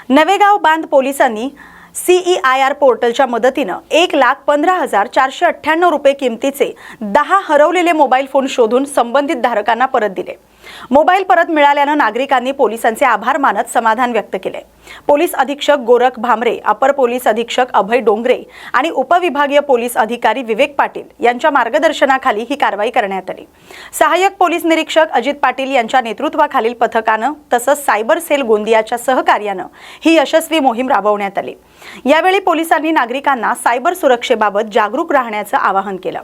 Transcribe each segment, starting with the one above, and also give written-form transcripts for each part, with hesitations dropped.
नवेगाव बांध पोलिसांनी CEIR पोर्टलच्या मदतीनं 1,15,498 रुपये किमतीचे 10 हरवलेले मोबाईल फोन शोधून संबंधित धारकांना परत दिले। मोबाईल परत मिळाल्यानं नागरिकांनी पोलिसांचे आभार मानत समाधान व्यक्त केले। पोलीस अधीक्षक गोरख भामरे, अपर पोलीस अधीक्षक अभय डोंगरे आणि उपविभागीय पोलीस अधिकारी विवेक पाटील यांच्या मार्गदर्शनाखाली ही कारवाई करण्यात आली। सहाय्यक पोलीस निरीक्षक अजित पाटील यांच्या नेतृत्वाखालील पथकानं तसंच सायबर सेल गोंदियाच्या सहकार्यानं ही यशस्वी मोहीम राबवण्यात आली। यावेळी पोलिसांनी नागरिकांना सायबर सुरक्षेबाबत जागरूक राहण्याचं आवाहन केलं।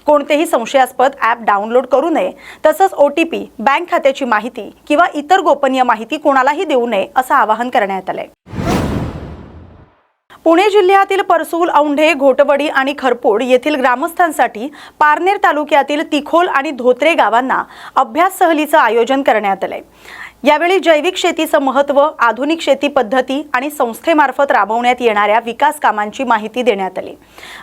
कोणतेही संशयास्पद ॲप डाउनलोड करू नये, तसंच OTP, बँक खात्याची माहिती किंवा इतर गोपनीय माहिती कोणालाही देऊ नये असं आवाहन करण्यात आलंय। पुणे जिल्ह्यातील परसूल, औंढे, घोटवडी आणि खरपूड येथील ग्रामस्थांसाठी पारनेर तालुक्यातील तिखोल आणि धोत्रे गावांना अभ्यास सहलीचं आयोजन करण्यात आलंय। यावेळी जैविक शेतीचं महत्त्व, आधुनिक शेती पद्धती आणि संस्थेमार्फत राबवण्यात येणाऱ्या विकास कामांची माहिती देण्यात आली।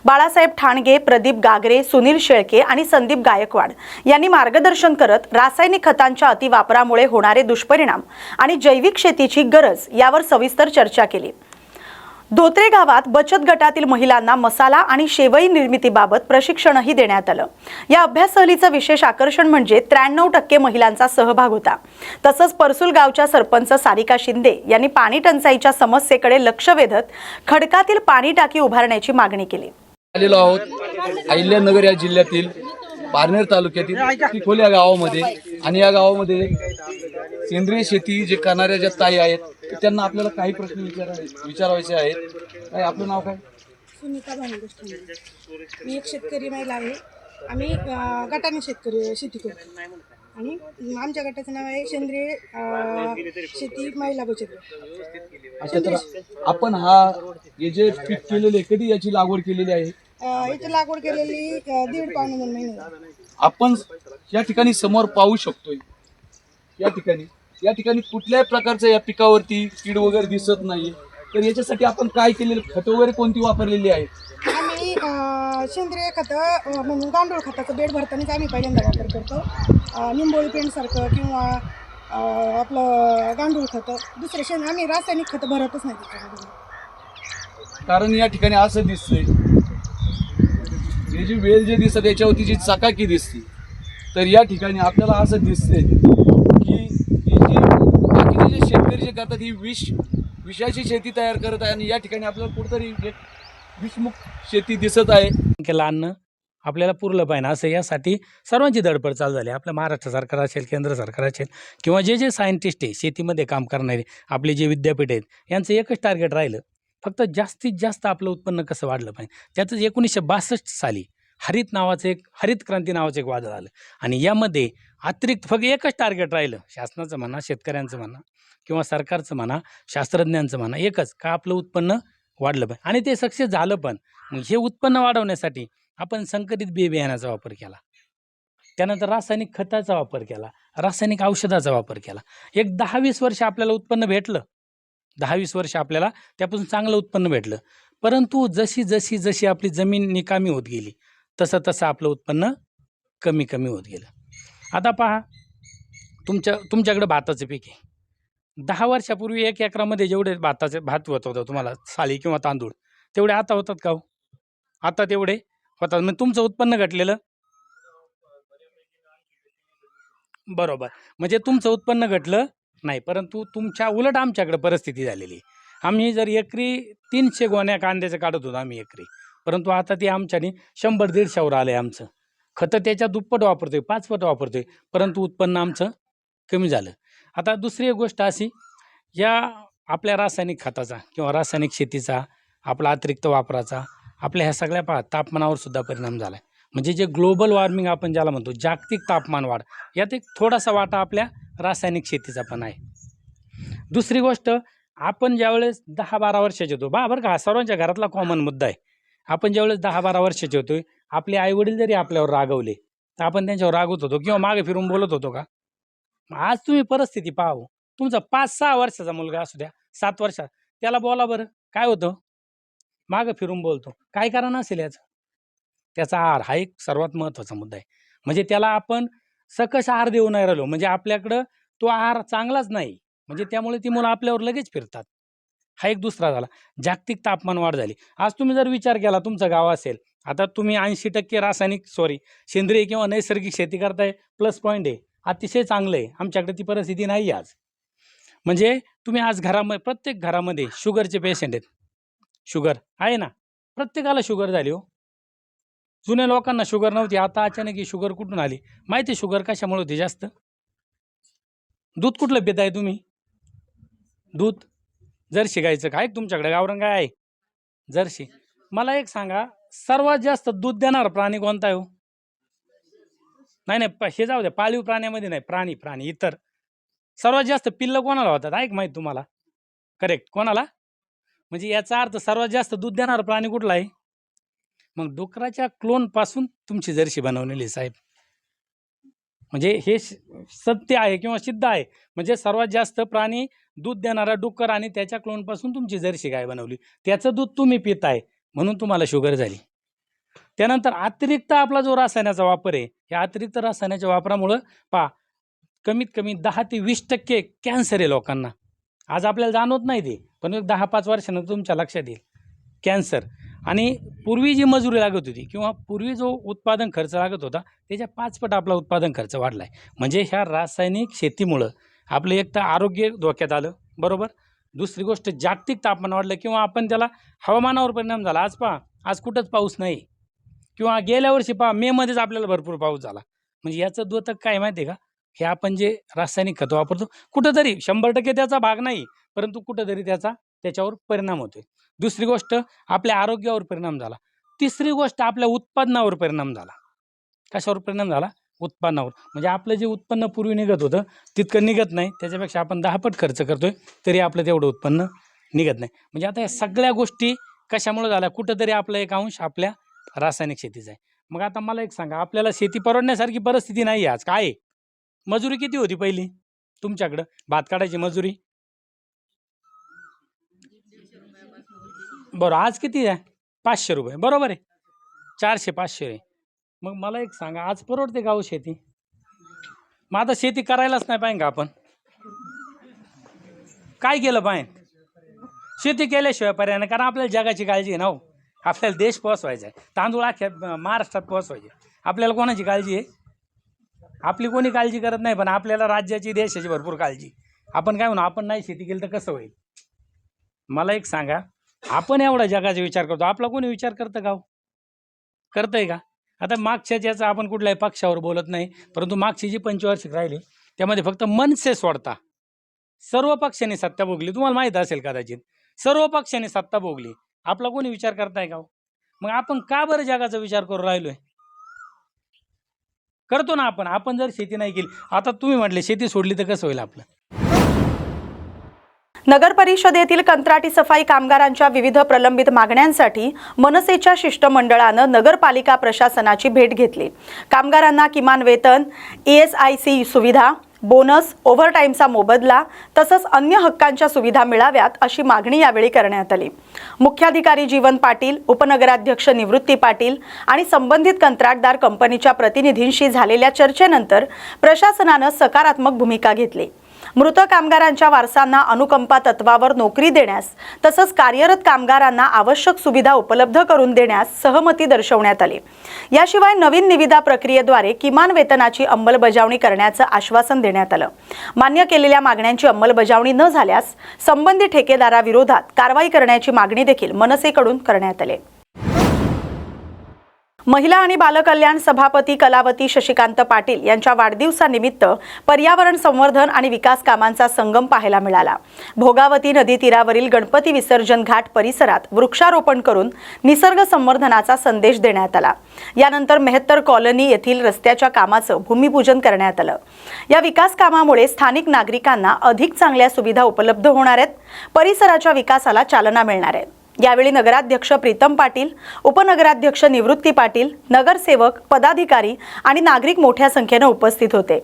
बाळासाहेब ठाणगे, प्रदीप गागरे, सुनील शेळके आणि संदीप गायकवाड यांनी मार्गदर्शन करत रासायनिक खतांच्या अतिवापरामुळे होणारे दुष्परिणाम आणि जैविक शेतीची गरज यावर सविस्तर चर्चा केली। धोत्रे गावात बचत गटातील महिलांना मसाला आणि शेवई निर्मितीबाबत प्रशिक्षणही देण्यात आलं। या अभ्यास सहलीचं विशेष आकर्षण म्हणजे 93% महिलांचा सहभाग होता। तसंच परसूल गावच्या सरपंच सारिका शिंदे यांनी पाणी टंचाईच्या समस्येकडे लक्ष वेधत खडकातील पाणी टाकी उभारण्याची मागणी केली। आलेलो आहोत अहिल्यानगर या जिल्ह्यातील पारनेर तालुक्यातील तिखोल या गावामध्ये, आणि या गावामध्ये सेंद्रिय शेती जे करणाऱ्या ज्या ताई आहेत त्यांना आपल्याला काही प्रश्न विचारायचे आहेत। काय आपलं नाव काय? सुनीता भानुगोष्ठी। मी एक शेतकरी महिला आहे। आम्ही गटाने शेती करतो आणि आमच्या गटाचं नाव आहे सेंद्रिय शेती महिला बचत गट। अच्छा, तर आपण हे जे पीक केलेले, कधी याची लागवड केलेली आहे? याची लागवड केलेली 1.5-2 महिने। आपण या ठिकाणी समोर पाहू शकतोय, या ठिकाणी कुठल्याही प्रकारचं या पिकावरती कीड वगैरे दिसत नाही। तर याच्यासाठी आपण काय केलेलं, खत वगैरे कोणती वापरलेली आहे? आम्ही सेंद्रिय खतं म्हणजे गांडूळ खताचं बेड भरतानाच आम्ही पहिल्यांदा वापर करतो। निंबोळी पेंटसारखं किंवा आपलं गांडूळ खतं, दुसरे आम्ही रासायनिक खतं भरतच नाही त्याच्यामध्ये। कारण या ठिकाणी असं दिसतंय, हे जी वेल जे दिसत याच्यावरती जी चकाकी दिसते, तर या ठिकाणी आपल्याला असं दिसतंय की बाकीचे जे शेतकरी जे करतात ही विषाची शेती तयार करत आहे, आणि या ठिकाणी आपल्याला कुठेतरी एक विषमुक्त शेती दिसत आहे। केलं अन्न आपल्याला पुरलं पाहिजे असं यासाठी सर्वांची धडपड चालू झाली। आपलं महाराष्ट्र सरकार असेल, केंद्र सरकार असेल किंवा जे सायंटिस्ट आहे, शेतीमध्ये काम करणारे आपले जे विद्यापीठ आहेत, यांचं एकच टार्गेट राहिलं, फक्त जास्तीत जास्त आपलं उत्पन्न कसं वाढलं पाहिजे। त्यातच 1962 साली हरित क्रांती नावाचं एक वादळ आलं, आणि यामध्ये अतिरिक्त फक्त एकच टार्गेट राहिलं, शासनाचं म्हणा, शेतकऱ्यांचं म्हणा किंवा सरकारचं म्हणा, शास्त्रज्ञांचं म्हणा, एकच का आपलं उत्पन्न वाढलं पाहिजे, आणि ते सक्सेस झालं पण। मग हे उत्पन्न वाढवण्यासाठी आपण संकरित बियाण्याचा वापर केला, त्यानंतर रासायनिक खताचा वापर केला, रासायनिक औषधाचा वापर केला। एक 10-20 वर्ष आपल्याला उत्पन्न भेटलं, 10-20 वर्ष आपल्याला त्यापासून चांगलं उत्पन्न भेटलं। परंतु जशी आपली जमीन निकामी होत गेली, तसं आपलं उत्पन्न कमी होत गेलं। आता पहा, तुमच्याकडे भाताचं पीक आहे। 10 वर्षापूर्वी 1 एकरामध्ये जेवढे भात होत होतं तुम्हाला, साली किंवा तांदूळ, तेवढे आता होतात का हो? आता तेवढे होतात। मग तुमचं उत्पन्न घटलेलं बरोबर, म्हणजे तुमचं उत्पन्न घटलं नाही, परंतु तुमच्या उलट आमच्याकडे परिस्थिती झालेली आहे। आम्ही जर एकरी 300 गोण्या कांद्याचं काढत होतो आम्ही एकरी, परंतु आता ते आमच्यानी 100-150वर आलं आहे। आमचं खतं त्याच्या दुप्पट वापरतोय, 5 पट वापरतोय, परंतु उत्पन्न आमचं कमी झालं। आता दुसरी एक गोष्ट अशी, या आपल्या रासायनिक खताचा किंवा रासायनिक शेतीचा, आपला अतिरिक्त वापराचा आपल्या ह्या सगळ्या तापमानावर सुद्धा परिणाम झाला आहे। म्हणजे जे ग्लोबल वॉर्मिंग आपण ज्याला म्हणतो, जागतिक तापमान वाढ, यात एक थोडासा वाटा आपल्या रासायनिक शेतीचा पण आहे। दुसरी गोष्ट, आपण ज्यावेळेस 10-12 वर्षाचे होतो, बरं का, हा सर्वांच्या घरातला कॉमन मुद्दा आहे। आपण ज्यावेळेस 10-12 वर्षाचे होतो, आपले आईवडील जरी आपल्यावर रागवले तर आपण त्यांच्यावर रागवत होतो किंवा मागे फिरून बोलत होतो का? आज तुम्ही परिस्थिती पाहू, तुमचा 5-6 वर्षाचा मुलगा असू द्या, 7 वर्षाचा, त्याला बोला बरं, काय होतं? मागं फिरून बोलतो। काय कारण असेल याचं? त्याचा आहार हा एक सर्वात महत्त्वाचा मुद्दा आहे। म्हणजे त्याला आपण सकस आहार देऊ नाही राहिलो, म्हणजे आपल्याकडं तो आहार चांगलाच नाही, म्हणजे त्यामुळे ती मुलं आपल्यावर लगेच फिरतात। हा एक दुसरा झाला. जागतिक तापमान वाढ झाली. आज तुम्ही जर विचार केला, तुमचं गाव असेल, आता तुम्ही 80% सेंद्रिय किंवा नैसर्गिक शेती करताय, प्लस पॉईंट आहे, अतिशय चांगलं आहे. आमच्याकडे ती परिस्थिती नाही आज. म्हणजे तुम्ही आज घरामध्ये, प्रत्येक घरामध्ये शुगरचे पेशंट आहेत. शुगर आहे ना, प्रत्येकाला शुगर झाली हो. जुन्या लोकांना शुगर नव्हती, आता अचानक ही शुगर कुठून आली? माहिती आहे शुगर कशामुळे होती जास्त? दूध कुठलं पिताय तुम्ही? दूध जर्सी गायचं काय तुमच्याकडे? गावरान गाय आहे जर्सी. मला एक सांगा, सर्वात जास्त दूध देणारा प्राणी कोणता आहे हो? नाही नाही, हे जाऊ द्या, पाळीव प्राण्यामध्ये नाही, प्राणी इतर सर्वात जास्त पिल्लं कोणाला होतात ऐक माहिती तुम्हाला? करेक्ट, कोणाला? म्हणजे याचा अर्थ सर्वात जास्त दूध देणारा प्राणी कुठला आहे? मग डुकराच्या क्लोन पासून तुमची जर्सी बनवलेली साहेब. म्हणजे हे सत्य आहे किंवा सिद्ध आहे. म्हणजे सर्वात जास्त प्राणी दूध देणारा डुक्कर आणि त्याच्या क्लोन पासून तुमची जर्सी गाय बनवली. त्याचं दूध तुम्ही पिताय म्हणून तुम्हाला शुगर झाली. त्यानंतर अतिरिक्त आपला जो रसायनाचा वापर आहे, या अतिरिक्त रसायनाच्या वापरामुळं कमीत कमी 10 ते 20% कॅन्सर आहे लोकांना. आज आपल्याला जाणवत नाही ते, पण 10-5 वर्षानंतर तुमच्या लक्षात येईल कॅन्सर. आणि पूर्वी जी मजुरी लागत होती किंवा पूर्वी जो उत्पादन खर्च लागत होता, त्याच्या 5 पट आपला उत्पादन खर्च वाढला आहे. म्हणजे ह्या रासायनिक शेतीमुळं आपलं एक तर आरोग्य धोक्यात आलं, बरोबर. दुसरी गोष्ट, जागतिक तापमान वाढलं किंवा आपण त्याला हवामानावर परिणाम झाला. आज आज कुठंच पाऊस नाही, किंवा गेल्या वर्षी मेमध्येच आपल्याला भरपूर पाऊस झाला. म्हणजे याचं द्योतक काय माहिती आहे का? हे आपण जे रासायनिक खतं वापरतो, कुठंतरी 100% त्याचा भाग नाही, परंतु कुठंतरी त्याच्यावर परिणाम होतोय. दुसरी गोष्ट, आपल्या आरोग्यावर परिणाम झाला. तिसरी गोष्ट, आपल्या उत्पादनावर परिणाम झाला. कशावर परिणाम झाला? उत्पन्नावर. म्हणजे आपलं जे उत्पन्न पूर्वी निघत होतं तितकं निघत नाही, त्याच्यापेक्षा आपण 10 पट खर्च करतोय तरी आपलं तेवढं उत्पन्न निघत नाही. म्हणजे आता या सगळ्या गोष्टी कशामुळे झाल्या? कुठंतरी आपला एक अंश आपल्या रासायनिक शेतीचा आहे. मग आता मला एक सांगा, आपल्याला शेती परवडण्यासारखी परिस्थिती नाही आज. काय मजुरी किती होती पहिली तुमच्याकडं? भात काढायची मजुरी बरं आज किती आहे? 500 रुपये, बरोबर आहे. 400-500 आहे. मग मला एक सांगा, आज परवडते का हो शेती? मग आता शेती करायलाच नाही पाहिजे का आपण? काय केलं पाहिजे? शेती केल्याशिवाय पर्याय नाही, कारण आपल्याला जगाची काळजी आहे ना हो. आपल्याला देश पोहोचवायचा आहे, तांदूळ अख्ख्या महाराष्ट्रात पोहोचवायचे. आपल्याला कोणाची काळजी आहे? आपली कोणी काळजी करत नाही, पण आपल्याला राज्याची, देशाची भरपूर काळजी. आपण काय म्हणू, आपण नाही शेती केली तर कसं होईल? मला एक सांगा, आपण एवढा जगाचा विचार करतो, आपला कोणी विचार करतं का? करतंय का? आता मागच्या याचा आपण कुठल्याही पक्षावर बोलत नाही, परंतु मागची जी 25 राहिली त्यामध्ये फक्त मनसे सोडता सर्व पक्षांनी सत्ता भोगली. तुम्हाला माहीत असेल कदाचित, सर्व पक्षांनी सत्ता भोगली. आपला कोणी विचार करताय का? मग आपण का बरं जगाचा विचार करून राहिलोय? करतो ना आपण जर शेती नाही केली, आता तुम्ही म्हटले शेती सोडली तर कसं होईल आपलं? नगर परिषदेतील कंत्राटी सफाई कामगारांच्या विविध प्रलंबित मागण्यांसाठी मनसेच्या शिष्टमंडळानं नगरपालिका प्रशासनाची भेट घेतली. कामगारांना किमान वेतन, ESIC सुविधा, बोनस, ओव्हरटाईमचा मोबदला तसंच अन्य हक्कांच्या सुविधा मिळाव्यात अशी मागणी यावेळी करण्यात आली. मुख्याधिकारी जीवन पाटील, उपनगराध्यक्ष निवृत्ती पाटील आणि संबंधित कंत्राटदार कंपनीच्या प्रतिनिधींशी झालेल्या चर्चेनंतर प्रशासनानं सकारात्मक भूमिका घेतली. मृत कामगारांच्या वारसांना अनुकंपा तत्वावर नोकरी देण्यास तसंच कार्यरत कामगारांना आवश्यक सुविधा उपलब्ध करून देण्यास सहमती दर्शवण्यात आली. याशिवाय नवीन निविदा प्रक्रियेद्वारे किमान वेतनाची अंमलबजावणी करण्याचं आश्वासन देण्यात आलं. मान्य केलेल्या मागण्यांची अंमलबजावणी न झाल्यास संबंधित ठेकेदाराविरोधात कारवाई करण्याची मागणी देखील मनसेकडून करण्यात आली. महिला आणि बालकल्याण सभापती कलावती शशिकांत पाटील यांच्या वाढदिवसानिमित्त पर्यावरण संवर्धन आणि विकास कामांचा संगम पाहायला मिळाला. भोगावती नदी तीरावरील गणपती विसर्जन घाट परिसरात वृक्षारोपण करून निसर्ग संवर्धनाचा संदेश देण्यात आला. यानंतर मेहत्तर कॉलनी येथील रस्त्याच्या कामाचं भूमिपूजन करण्यात आलं. या विकास कामामुळे स्थानिक नागरिकांना अधिक चांगल्या सुविधा उपलब्ध होणार आहेत, परिसराच्या विकासाला चालना मिळणार आहे. यावेळी नगराध्यक्ष प्रीतम पाटील, उपनगराध्यक्ष निवृत्ती पाटील, नगरसेवक, पदाधिकारी आणि नागरिक मोठ्या संख्येने उपस्थित होते.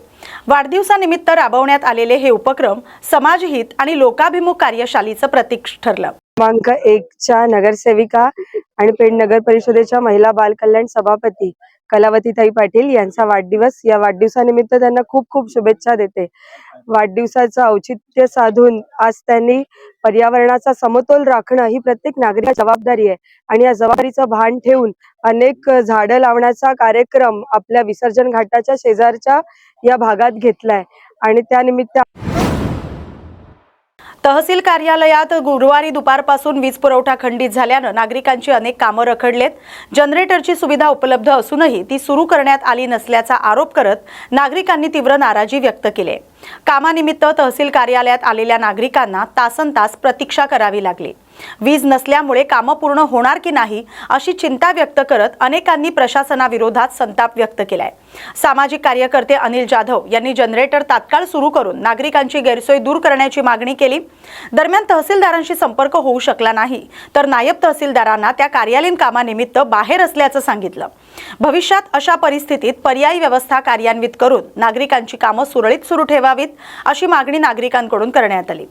वाढदिवसानिमित्त राबवण्यात आलेले हे उपक्रम समाजहित आणि लोकाभिमुख कार्यशालीचं प्रतीक ठरलं. क्रमांक 1च्या नगरसेविका आणि पेण नगर परिषदेच्या महिला बाल कल्याण सभापती कलावतीताई पाटील यांचा वाढदिवस. या वाढदिवसानिमित्त त्यांना खूप खूप शुभेच्छा देते. वाढदिवसाचं औचित्य साधून आज त्यांनी पर्यावरणाचा समतोल राखणं ही प्रत्येक नागरिकाची जबाबदारी आहे आणि या जबाबदारीचं भान ठेवून अनेक झाडं लावण्याचा कार्यक्रम आपल्या विसर्जन घाटाच्या शेजारच्या या भागात घेतलाय आणि त्यानिमित्त तहसील कार्यालयात गुरुवारी दुपारपासून वीज पुरवठा खंडित झाल्यानं नागरिकांची अनेक कामं रखडलेत. जनरेटरची सुविधा उपलब्ध असूनही ती सुरू करण्यात आली नसल्याचा आरोप करत नागरिकांनी तीव्र नाराजी व्यक्त केली. कामानिमित्त तहसील कार्यालयात आलेल्या नागरिकांना तासनतास प्रतीक्षा करावी लागली. वीज नसल्यामुळे कामं पूर्ण होणार की नाही अशी चिंता व्यक्त करत अनेकांनी प्रशासनाविरोधात संताप व्यक्त केलाय. सामाजिक कार्यकर्ते अनिल जाधव यांनी जनरेटर तात्काळ सुरू करून नागरिकांची गैरसोय दूर करण्याची मागणी केली. दरम्यान तहसीलदारांशी संपर्क होऊ शकला नाही तर नायब तहसीलदारांना त्या कार्यालयीन कामानिमित्त बाहेर असल्याचं सांगितलं. भविष्यात अशा परिस्थितीत पर्यायी व्यवस्था कार्यान्वित करून नागरिकांची कामं सुरळीत सुरू ठेवावीत अशी मागणी नागरिकांकडून करण्यात आली.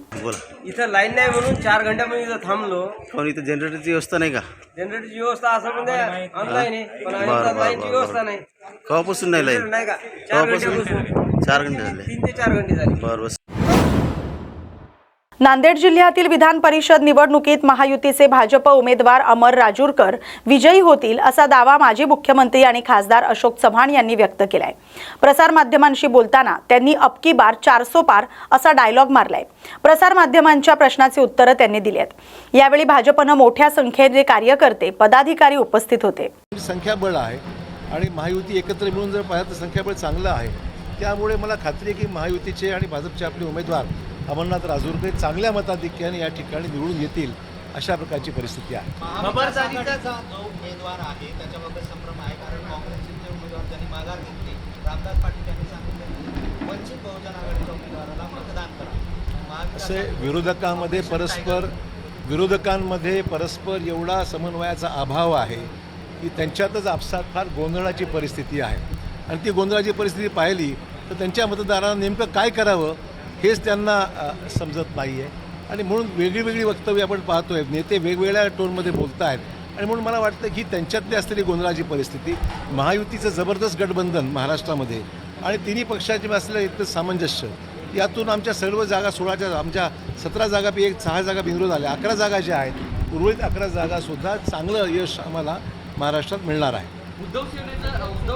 इथं लाईन नाही म्हणून 4 घंट्यामध्ये इथं थांबलो. पण इथं जनरेटरची व्यवस्था नाही का? जनरेटरची व्यवस्था असं म्हणजे ऑनलाईन आहे, पण इथं लाईनची व्यवस्था नाही. केव्हापासून नाही लाईन? नाही का 4 घंट्यापासून 4 घंटे झाले. 3 ते 4 घंटे झाले. बरोबर. नांदेड जिल्ह्यातील विधान परिषद निवडणुकीत महायुतीचे भाजप उमेदवार अमर राजूरकर विजयी होतील असा दावा माजी मुख्यमंत्री आणि खासदार अशोक चव्हाण यांनी व्यक्त केलाय. प्रसारमाध्यमांशी बोलताना त्यांनी अब की बार 400 पार असा डायलॉग मारलाय. प्रसारमाध्यमांच्या प्रश्नाचे उत्तरं त्यांनी दिली आहेत. यावेळी भाजपनं मोठ्या संख्येने कार्यकर्ते पदाधिकारी उपस्थित होते. संख्याबळ आहे आणि महायुती एकत्र मिळून जर पाहिलं तर संख्याबळ चांगलं आहे. त्यामुळे मला खात्री आहे की महायुतीचे आणि भाजपचे आपले उमेदवार अमरनाथ राजूरकर चांगल्या मताधिक्याने या ठिकाणी निवडून येतील अशा प्रकारची परिस्थिती आहे. खबरदारीचा जो उमेदवार आहे त्याच्याबाबत संभ्रम आहे, कारण काँग्रेसचे उमेदवार त्यांनी माघार घेतली. रामदास पाटील यांनी सांगितलं वंचित बहुजन आघाडीच्या उमेदवाराला मतदान करा. असे विरोधकांमध्ये परस्पर एवढा समन्वयाचा अभाव आहे की त्यांच्यातच आपसात फार गोंधळाची परिस्थिती आहे आणि ती गोंधळाची परिस्थिती पाहिली तर त्यांच्या मतदारांना नेमकं काय करावं हेच त्यांना समजत नाही आहे आणि म्हणून वेगळी वक्तव्य आपण पाहतो आहे. नेते वेगवेगळ्या टोनमध्ये बोलत आहेत आणि म्हणून मला वाटतं की त्यांच्यातली असलेली गोंधळाची परिस्थिती, महायुतीचं जबरदस्त गठबंधन महाराष्ट्रामध्ये आणि तिन्ही पक्षाचे असलेलं इतकं सामंजस्य, यातून आमच्या सर्व जागा 16च्या आमच्या 17 जागापैकी 6 जागा बिनविरोध आल्या. 11 जागा ज्या आहेत उर्वरित 11 जागासुद्धा चांगलं यश आम्हाला महाराष्ट्रात मिळणार आहे. उद्धव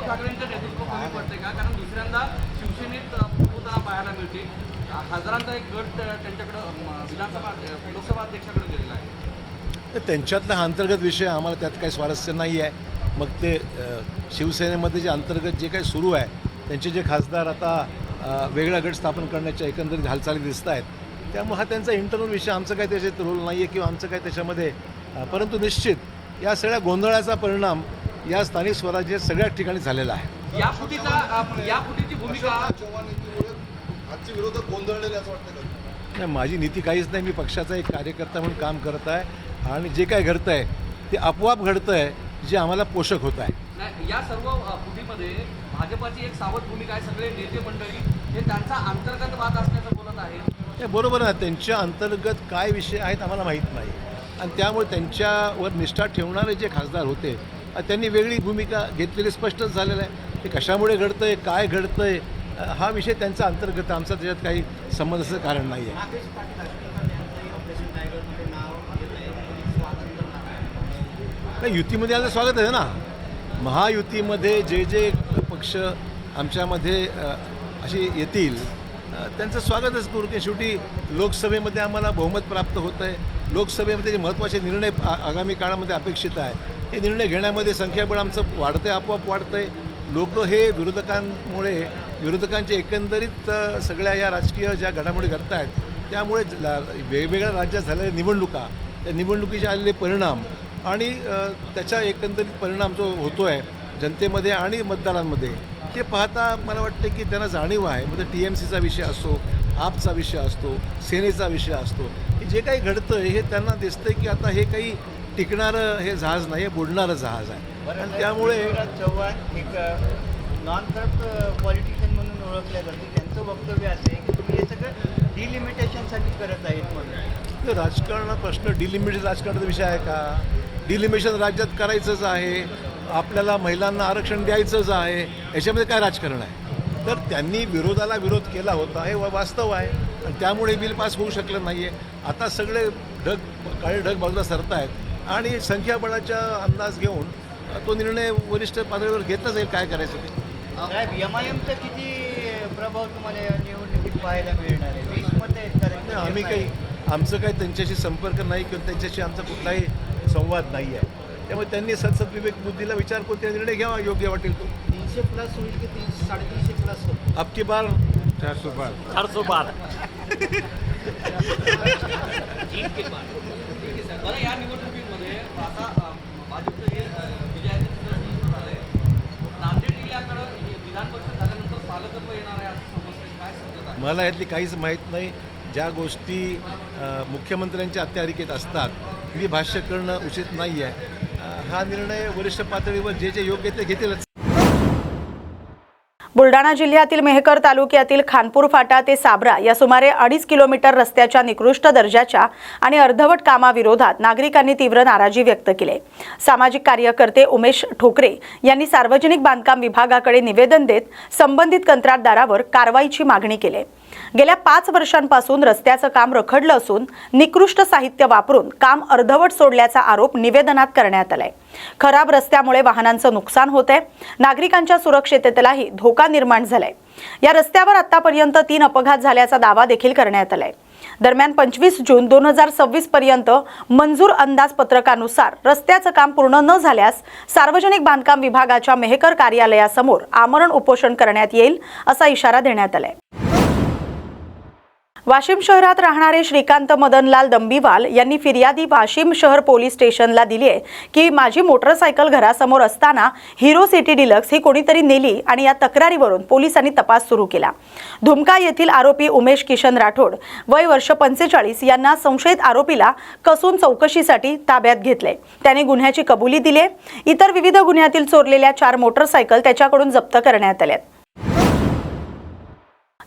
ठाकरेंचं नेतृत्व कमी पडते का? कारण दुसऱ्यांदा शिवसेनेत प्रभुता पाहायला मिळते. हजारांचा एक गट त्यांच्याकडं लोकसभा अध्यक्षाकडे गेलेला आहे. तर त्यांच्यातला हा अंतर्गत विषय, आम्हाला त्यात काही स्वारस्य नाही आहे. मग ते शिवसेनेमध्ये जे अंतर्गत जे काही सुरू आहे, त्यांचे जे खासदार आता वेगळा गट स्थापन करण्याच्या एकंदरीत हालचाली दिसत आहेत, त्यामुळे हा त्यांचा इंटरनल विषय, आमचं काही त्याच्यात रोल नाही आहे किंवा आमचं काही त्याच्यामध्ये, परंतु निश्चित या सगळ्या गोंधळाचा परिणाम या स्थानिक स्वराज्य सगळ्याच ठिकाणी झालेला आहे. या फुटीची भूमिका विरोधक गोंधळलेले असं वाटतं का? नाही, माझी नीती काहीच नाही. मी पक्षाचा एक कार्यकर्ता म्हणून काम करत आहे आणि जे काय घडतं आहे ते आपोआप घडतं आहे, जे आम्हाला पोषक होत आहे. या सर्व फुटीमध्ये भाजपाची एक सावध भूमिका आहे. सगळे नेते मंडळी हे त्यांचा अंतर्गत वाद असल्याचं बोलत आहे. हे बरोबर आहे. त्यांच्या अंतर्गत काय विषय आहेत आम्हाला माहीत नाही आणि त्यामुळे त्यांच्यावर निष्ठा ठेवणारे जे खासदार होते त्यांनी वेगळी भूमिका घेतलेली स्पष्टच झालेलं आहे. ते कशामुळे घडतं आहे, काय घडतं आहे, हा विषय त्यांचा अंतर्गत, आमचा त्याच्यात काही संबंध असं कारण नाही आहे. नाही, युतीमध्ये आलं स्वागत आहे ना. महायुतीमध्ये जे पक्ष आमच्यामध्ये असे येतील त्यांचं स्वागतच करू. की शेवटी लोकसभेमध्ये आम्हाला बहुमत प्राप्त होतं आहे. लोकसभेमध्ये जे महत्त्वाचे निर्णय आगामी काळामध्ये अपेक्षित आहे, हे निर्णय घेण्यामध्ये संख्याबळ आमचं वाढतं आहे, आपोआप वाढतं आहे. लोक हे विरोधकांमुळे, विरोधकांच्या एकंदरीत सगळ्या या राजकीय ज्या घडामोडी घडत आहेत त्यामुळे वेगवेगळ्या राज्यात झालेल्या निवडणुका, त्या निवडणुकीचे आलेले परिणाम आणि त्याचा एकंदरीत परिणाम जो होतो आहे जनतेमध्ये आणि मतदारांमध्ये, ते पाहता मला वाटतं की त्यांना जाणीव आहे. मग TMCचा विषय असो, आपचा विषय असतो, सेनेचा विषय असतो, हे जे काही घडतं हे त्यांना दिसतं की आता हे काही टिकणारं हे जहाज नाही, हे बुडणारं जहाज आहे. आणि त्यामुळे चव्हाण एक नॉन करप्ट पॉलिटिशियन म्हणून ओळखल्या जाते. त्यांचं वक्तव्य असं आहे की तुम्ही हे सगळं डिलिमिटेशनसाठी करत आहेत म्हणून. राजकारण प्रश्न डिलिमिटेशन राजकारणाचा विषय आहे का? डिलिमिटेशन राज्यात करायचंच आहे, आपल्याला महिलांना आरक्षण द्यायचंच आहे, याच्यामध्ये काय राजकारण आहे? तर त्यांनी विरोधाला विरोध केला होता हे वास्तव आहे आणि त्यामुळे बिल पास होऊ शकलं नाही आहे. आता सगळे काळे ढग बाजूला सरत आहेत आणि संख्याबळाचा अंदाज घेऊन तो निर्णय वरिष्ठ पातळीवर घेतला जाईल काय करायचं ते. साहेब MIMचा किती प्रभाव तुम्हाला या निवडणुकीत पाहायला मिळणार आहे? 20 मतं आहेत कारण नाही, आम्ही काही आमचं काही त्यांच्याशी संपर्क नाही किंवा त्यांच्याशी आमचा कुठलाही संवाद नाही आहे. त्यामुळे त्यांनी सदसद्विवेक बुद्धीला विचार करून ते निर्णय घ्यावा योग्य वाटेल तो. 300 प्लस होईल की 300-350 प्लस होईल? अबकी बार 412. बरं, या निवडणुकीमध्ये आता भाजपचं हे विजय झालंय. नांदेड जिल्ह्याकडं विधान परिषद झाल्यानंतर पालकत्व येणार आहे असं समजतं, काय समजत? मला यातली काहीच माहीत नाही. ज्या गोष्टी मुख्यमंत्र्यांच्या अखत्यारीत असतात ती भाष्य करणं उचित नाही आहे. हा निर्णय वरिष्ठ पातळीवर जे जे योग्य ते घेतीलच. बुलढाणा जिल्ह्यातील मेहकर तालुक्यातील खानपूर फाटा ते साबरा या सुमारे 2.5 किलोमीटर रस्त्याच्या निकृष्ट दर्जाच्या आणि अर्धवट कामाविरोधात नागरिकांनी तीव्र नाराजी व्यक्त केली. सामाजिक कार्यकर्ते उमेश ठोकरे यांनी सार्वजनिक बांधकाम विभागाकडे निवेदन देत संबंधित कंत्राटदारावर कारवाईची मागणी केली. गेल्या 5 वर्षांपासून रस्त्याचं काम रखडलं असून निकृष्ट साहित्य वापरून काम अर्धवट सोडल्याचा आरोप निवेदनात करण्यात आलाय. खराब रस्त्यामुळे वाहनांचं नुकसान होतंय, नागरिकांच्या सुरक्षिततेलाही धोका निर्माण झालाय. या रस्त्यावर आतापर्यंत 3 अपघात झाल्याचा दावा देखील करण्यात आलाय. दरम्यान 25 जून 2026 पर्यंत मंजूर अंदाजपत्रकानुसार रस्त्याचं काम पूर्ण न झाल्यास सार्वजनिक बांधकाम विभागाच्या मेहकर कार्यालयासमोर आमरण उपोषण करण्यात येईल असा इशारा देण्यात आलाय. वाशिम शहरात राहणारे श्रीकांत मदनलाल दंबीवाल यांनी फिर्यादी वाशिम शहर पोलीस स्टेशनला दिली आहे की माझी मोटरसायकल घरासमोर असताना हिरो सिटी डिलक्स ही कोणीतरी नेली आणि या तक्रारीवरून पोलिसांनी तपास सुरू केला. धुमका येथील आरोपी उमेश किशन राठोड वय वर्ष 45 यांना संशयित आरोपीला कसून चौकशीसाठी ताब्यात घेतले. त्याने गुन्ह्याची कबुली दिली. इतर विविध गुन्ह्यातील चोरलेल्या 4 मोटरसायकल त्याच्याकडून जप्त करण्यात आल्या.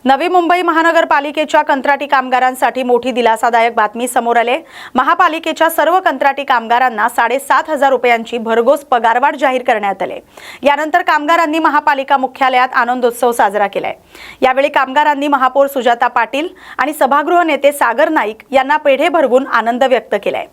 नवी मुंबई महानगरपालिकेच्या कंत्राटी कामगारांसाठी मोठी दिलासादायक बातमी समोर आली. महापालिकेच्या सर्व कंत्राटी कामगारांना 7,500 रुपयांची भरघोस पगारवाढ जाहीर करण्यात आली. यानंतर कामगारांनी महापालिका मुख्यालयात आनंदोत्सव साजरा केलाय. यावेळी कामगारांनी महापौर सुजाता पाटील आणि सभागृह नेते सागर नाईक यांना पेढे भरवून आनंद व्यक्त केलाय.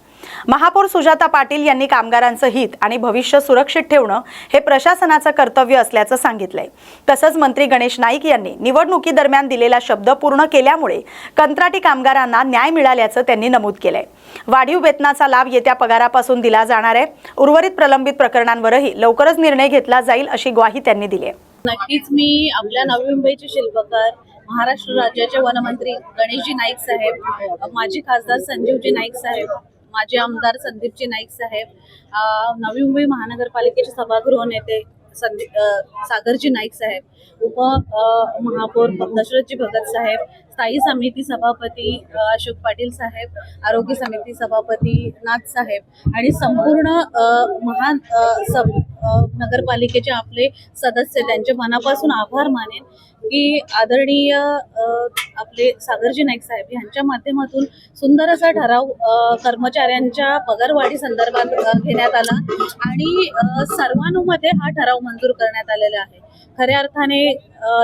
महापौर सुजाता पाटील यांनी कामगारांचं हित आणि भविष्य सुरक्षित ठेवणं हे प्रशासनाचं कर्तव्य असल्याचं सांगितलंय. तसंच मंत्री गणेश नाईक यांनी निवडणुकीदरम्यान दिलेला शब्द पूर्ण केल्यामुळे कंत्राटी कामगारांना न्याय मिळाल्याचं त्यांनी नमूद केलंय. वाढीव वेतनाचा लाभ येत्या पगारापासून दिला जाणार आहे. उर्वरित प्रलंबित प्रकरणांवरही लवकरच निर्णय घेतला जाईल अशी ग्वाही त्यांनी दिली आहे. नक्कीच मी आपल्या नवी मुंबईचे शिल्पकार महाराष्ट्र राज्याचे वनमंत्री गणेशजी नाईक साहेब, माजी खासदार संजीवजी नाईक साहेब, माजी आमदार संदीपजी नाईक साहेब, नवी मुंबई महानगरपालिकेचे सभागृह नेते सागरजी नाईक साहेब, महापौर दशरथजी भगत साहेब, स्थायी समिती सभापती अशोक पाटील साहेब, आरोग्य समिती सभापती नाथ साहेब आणि संपूर्ण नगरपालिकेचे आपले सदस्य त्यांचे मनापासून आभार मानेन की आदरणीय आपले सागरजी नाईक साहेब यांच्या माध्यमातून सुंदर असा ठराव कर्मचाऱ्यांच्या पगारवाढी संदर्भात घेण्यात आला आणि सर्वानुमते हा ठराव मंजूर करण्यात आलेला आहे. खऱ्या अर्थाने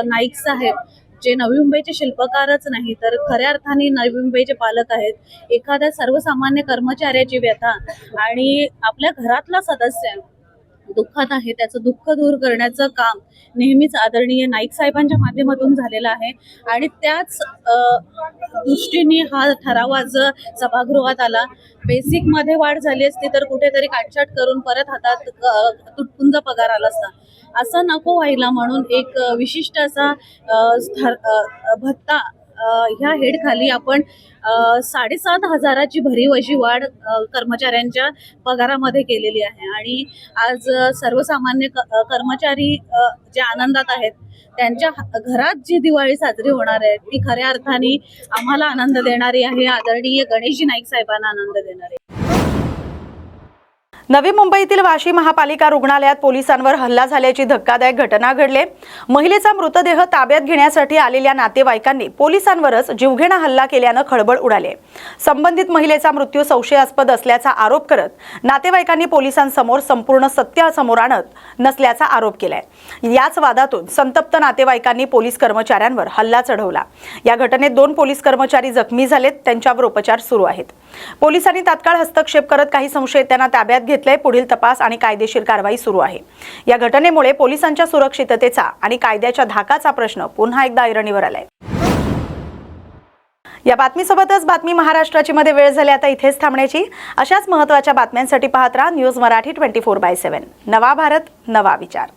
नाईक साहेब जे नवी मुंबईचे शिल्पकारच नाही तर खऱ्या अर्थाने नवी मुंबईचे पालक आहेत. एखाद्या सर्वसामान्य कर्मचाऱ्याची व्यथा आणि आपल्या घरातला सदस्य दुःखात आहे त्याचं दुःख दूर करण्याचं काम नेहमीच आदरणीय नाईक साहेबांच्या माध्यमातून झालेलं आहे आणि त्याच दृष्टीने हा ठराव आज सभागृहात आला. बेसिक मध्ये वाढ झाली असती तर कुठेतरी काटछाट करून परत हातात तुटपुंजा पगार आला असता. असं नको व्हायला म्हणून एक विशिष्ट असा भत्ता ह्या हेडखाली आपण 7,500ची भरीव अशी वाढ कर्मचाऱ्यांच्या पगारामध्ये केलेली आहे आणि आज सर्वसामान्य कर्मचारी जे आनंदात आहेत त्यांच्या घरात जी दिवाळी साजरी होणार आहे ती खऱ्या अर्थाने आम्हाला आनंद देणारी आहे. आदरणीय गणेशजी नाईक साहेबांना आनंद देणारी. नवी मुंबईतील वाशी महापालिका रुग्णालयात पोलिसांवर हल्ला झाल्याची धक्कादायक घटना घडली। महिलेचा मृतदेह ताब्यात घेण्यासाठी आलेल्या नातेवाईकांनी पोलिसांवरच जीवघेणा हल्ला केल्यानं खळबळ उडाली। संबंधित महिलेचा मृत्यू संशयास्पद असल्याचा आरोप करत नातेवाईकांनी पोलिसांसमोर संपूर्ण सत्य समोर आणत नसल्याचा आरोप केलाय। याच वादातून संतप्त नातेवाईकांनी पोलीस कर्मचाऱ्यांवर हल्ला चढवला। या घटनेत 2 पोलीस कर्मचारी जखमी झालेत, त्यांच्यावर उपचार सुरू आहेत। पोलिसांनी तात्काळ हस्तक्षेप करत काही संशयितांना ताब्यात घेतलंय। पुढील तपास आणि कायदेशीर कारवाई सुरू आहे। या घटनेमुळे पोलिसांच्या सुरक्षिततेचा आणि कायद्याच्या धाकाचा प्रश्न पुन्हा एकदा ऐरणीवर आलाय। या बातमीसोबतच बातमी महाराष्ट्राची मध्ये वेळ झाली आता इथेच थांबण्याची। अशाच महत्त्वाच्या बातम्यांसाठी पाहत राहा न्यूज मराठी 24/7। नवा भारत नवा विचार।